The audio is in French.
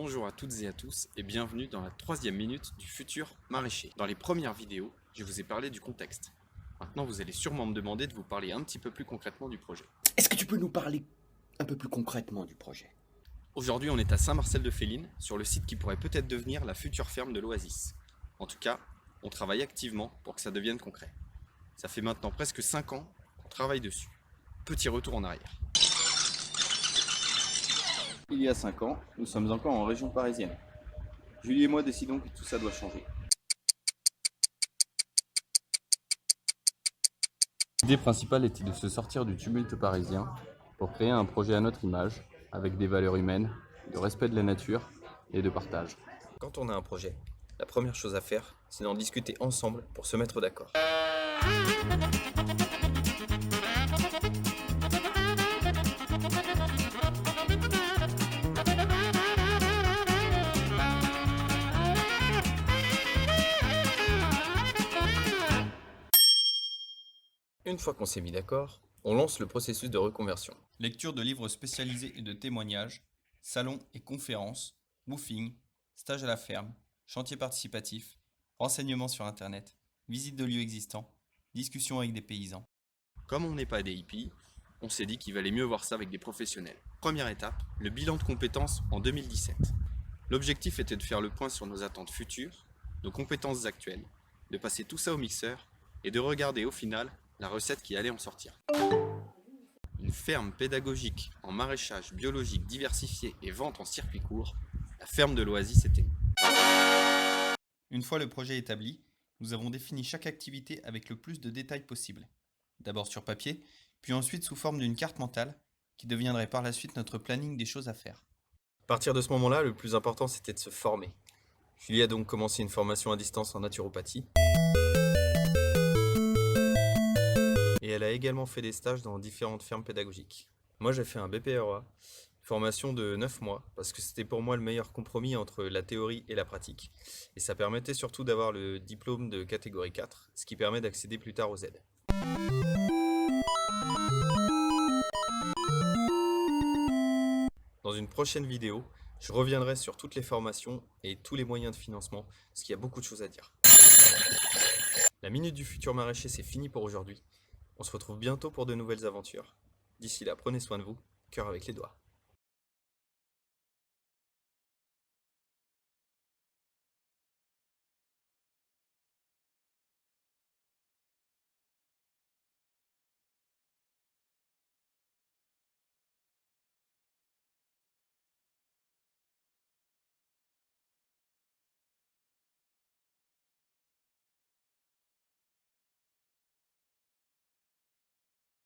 Bonjour à toutes et à tous et bienvenue dans la troisième minute du futur maraîcher. Dans les premières vidéos, je vous ai parlé du contexte. Maintenant, vous allez sûrement me demander de vous parler un petit peu plus concrètement du projet. Est-ce que tu peux nous parler un peu plus concrètement du projet? Aujourd'hui, on est à Saint-Marcel-de-Féline, sur le site qui pourrait peut-être devenir la future ferme de l'Oasis. En tout cas, on travaille activement pour que ça devienne concret. Ça fait maintenant presque 5 ans qu'on travaille dessus. Petit retour en arrière. Il y a 5 ans, nous sommes encore en région parisienne. Julie et moi décidons que tout ça doit changer. L'idée principale était de se sortir du tumulte parisien pour créer un projet à notre image, avec des valeurs humaines, de respect de la nature et de partage. Quand on a un projet, la première chose à faire, c'est d'en discuter ensemble pour se mettre d'accord. Une fois qu'on s'est mis d'accord, on lance le processus de reconversion. Lecture de livres spécialisés et de témoignages, salons et conférences, woofing, stage à la ferme, chantier participatif, renseignements sur internet, visite de lieux existants, discussions avec des paysans. Comme on n'est pas des hippies, on s'est dit qu'il valait mieux voir ça avec des professionnels. Première étape, le bilan de compétences en 2017. L'objectif était de faire le point sur nos attentes futures, nos compétences actuelles, de passer tout ça au mixeur et de regarder au final la recette qui allait en sortir. Une ferme pédagogique en maraîchage biologique diversifié et vente en circuit court, la ferme de l'Oasis était. Une fois le projet établi, nous avons défini chaque activité avec le plus de détails possible. D'abord sur papier, puis ensuite sous forme d'une carte mentale, qui deviendrait par la suite notre planning des choses à faire. À partir de ce moment-là, le plus important c'était de se former. Julie a donc commencé une formation à distance en naturopathie. Et elle a également fait des stages dans différentes fermes pédagogiques. Moi j'ai fait un BPREA, formation de 9 mois, parce que c'était pour moi le meilleur compromis entre la théorie et la pratique. Et ça permettait surtout d'avoir le diplôme de catégorie 4, ce qui permet d'accéder plus tard aux aides. Dans une prochaine vidéo, je reviendrai sur toutes les formations et tous les moyens de financement, parce qu'il y a beaucoup de choses à dire. La minute du futur maraîcher, c'est fini pour aujourd'hui. On se retrouve bientôt pour de nouvelles aventures. D'ici là, prenez soin de vous, cœur avec les doigts.